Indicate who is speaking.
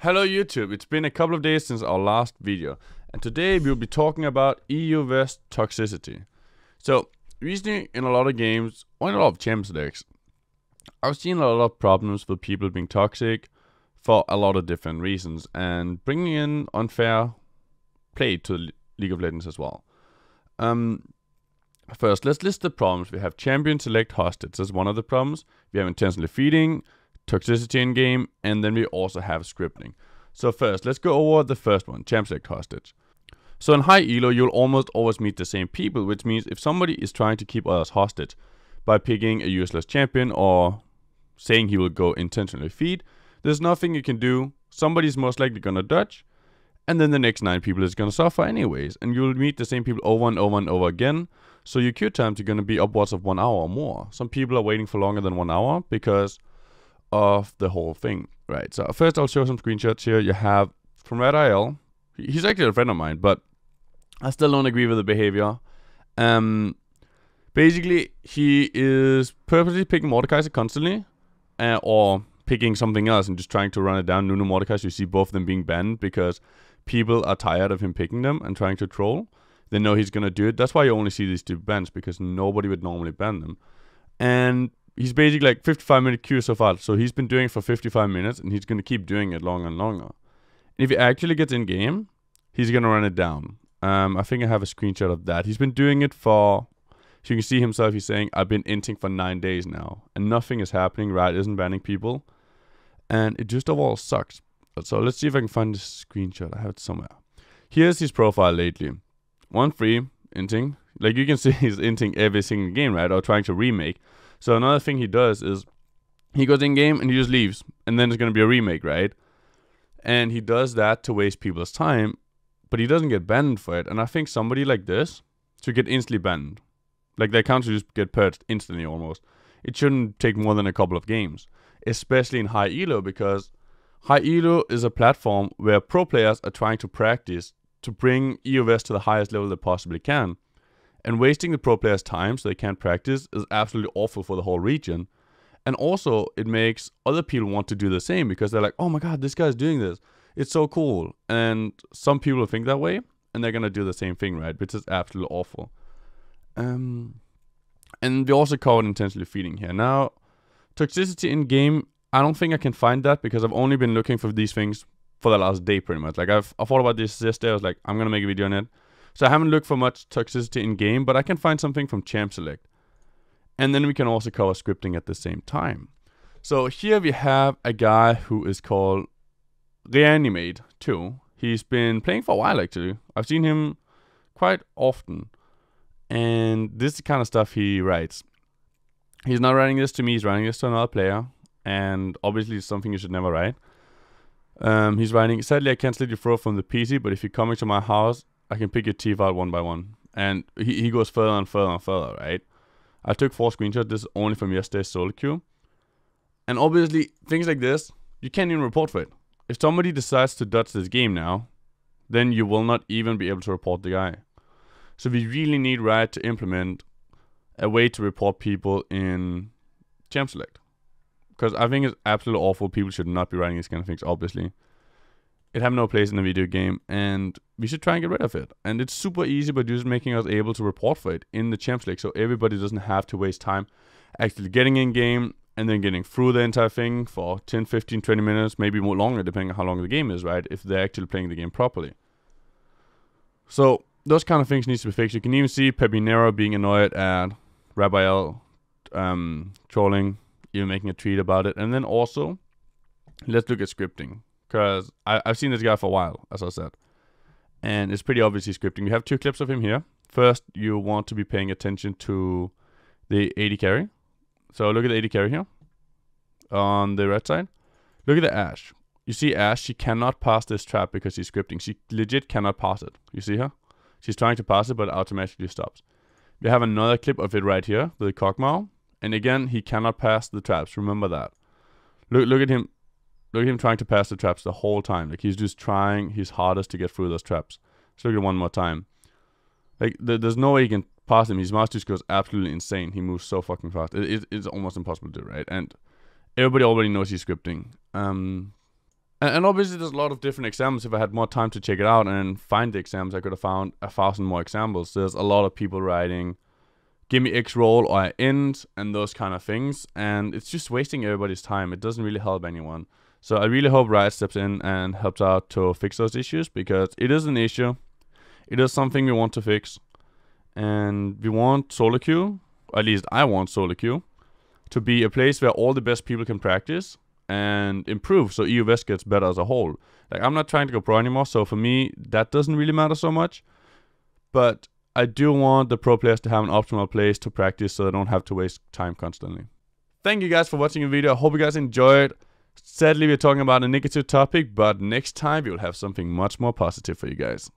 Speaker 1: Hello YouTube, it's been a couple of days since our last video, and today we'll be talking about EUW toxicity. So, recently in a lot of games, or in a lot of champs decks, I've seen a lot of problems with people being toxic for a lot of different reasons, and bringing in unfair play to League of Legends as well. First, let's list the problems. We have champion select hostage, that's one of the problems. We have intentionally feeding, toxicity in game, and then we also have scripting. So first, let's go over the first one, champ select hostage. So in high elo, you'll almost always meet the same people, which means if somebody is trying to keep others hostage by picking a useless champion or saying he will go intentionally feed, there's nothing you can do. Somebody's most likely gonna dodge, and then the next 9 people is gonna suffer anyways, and you'll meet the same people over and over and over again. So your queue times are gonna be upwards of 1 hour or more. Some people are waiting for longer than 1 hour because of the whole thing, right? So first I'll show some screenshots here. You have from Riot. He's actually a friend of mine, but I still don't agree with the behavior. Basically, he is purposely picking Mordekaiser constantly, or picking something else and just trying to run it down. Nuno Mordekaiser, you see both of them being banned because people are tired of him picking them and trying to troll. They know he's gonna do it. That's why you only see these 2 bans, because nobody would normally ban them. And he's basically like 55-minute queue so far. So he's been doing it for 55 minutes, and he's going to keep doing it longer and longer. And if he actually gets in game, he's going to run it down. I think I have a screenshot of that. He's been doing it for, so you can see himself, he's saying, I've been inting for 9 days now, and nothing is happening. Riot isn't banning people, and it just overall sucks. So let's see if I can find this screenshot. I have it somewhere. Here's his profile lately. 1-3, inting. Like you can see he's inting every single game, right? Or trying to remake. So another thing he does is he goes in game and he just leaves, and then there's going to be a remake, right? And he does that to waste people's time, but he doesn't get banned for it. And I think somebody like this should get instantly banned. Like their account should just get purged instantly almost. It shouldn't take more than a couple of games, especially in high elo, because high elo is a platform where pro players are trying to practice to bring EUWs to the highest level they possibly can. And wasting the pro players' time so they can't practice is absolutely awful for the whole region. And also, it makes other people want to do the same, because they're like, oh my god, this guy's doing this. It's so cool. And some people think that way, and they're going to do the same thing, right? Which is absolutely awful. And we also covered intentionally feeding here. Now, toxicity in game, I don't think I can find that, because I've only been looking for these things for the last day pretty much. Like I thought about this yesterday. I was like, I'm going to make a video on it. So I haven't looked for much toxicity in game, but I can find something from champ select. And then we can also cover scripting at the same time. So here we have a guy who is called Reanimate 2. He's been playing for a while actually. I've seen him quite often. And this is the kind of stuff he writes. He's not writing this to me, he's writing this to another player. And obviously it's something you should never write. He's writing, sadly I can't slit your throat from the PC, but if you're coming to my house, I can pick your teeth out one by one. And he goes further and further and further, right? I took 4 screenshots. This is only from yesterday's solo queue. And obviously, things like this, you can't even report for it. If somebody decides to dodge this game now, then you will not even be able to report the guy. So we really need Riot to implement a way to report people in champ select. Because I think it's absolutely awful. People should not be writing these kind of things, obviously. It have no place in a video game, and we should try and get rid of it. And it's super easy by just making us able to report for it in the champs league, so everybody doesn't have to waste time actually getting in game and then getting through the entire thing for 10, 15, 20 minutes, maybe more longer, depending on how long the game is, right? If they're actually playing the game properly. So those kind of things need to be fixed. You can even see Pepinero being annoyed at Rabael trolling, even making a tweet about it. And then also, let's look at scripting. Because I've seen this guy for a while, as I said. And it's pretty obviously scripting. You have 2 clips of him here. First, you want to be paying attention to the AD carry. So look at the AD carry here. On the red side. Look at the Ashe. You see Ashe, she cannot pass this trap because she's scripting. She legit cannot pass it. You see her? She's trying to pass it, but automatically stops. We have another clip of it right here, the Kog'Maw. And again, he cannot pass the traps. Remember that. Look at him. Look at him trying to pass the traps the whole time. Like, he's just trying his hardest to get through those traps. Let's look at it one more time. Like, there's no way he can pass him. His mouse just goes absolutely insane. He moves so fucking fast. It's almost impossible to do, right? And everybody already knows he's scripting. And obviously there's a lot of different examples. If I had more time to check it out and find the examples, I could have found 1,000 more examples. There's a lot of people writing, give me X roll or I int and those kind of things. And it's just wasting everybody's time. It doesn't really help anyone. So I really hope Riot steps in and helps out to fix those issues, because it is an issue. It is something we want to fix. And we want solo queue, or at least I want solo queue, to be a place where all the best people can practice and improve, so EU West gets better as a whole. Like, I'm not trying to go pro anymore, so for me, that doesn't really matter so much. But I do want the pro players to have an optimal place to practice, so they don't have to waste time constantly. Thank you guys for watching the video. I hope you guys enjoyed. Sadly, we're talking about a negative topic, but next time we will have something much more positive for you guys.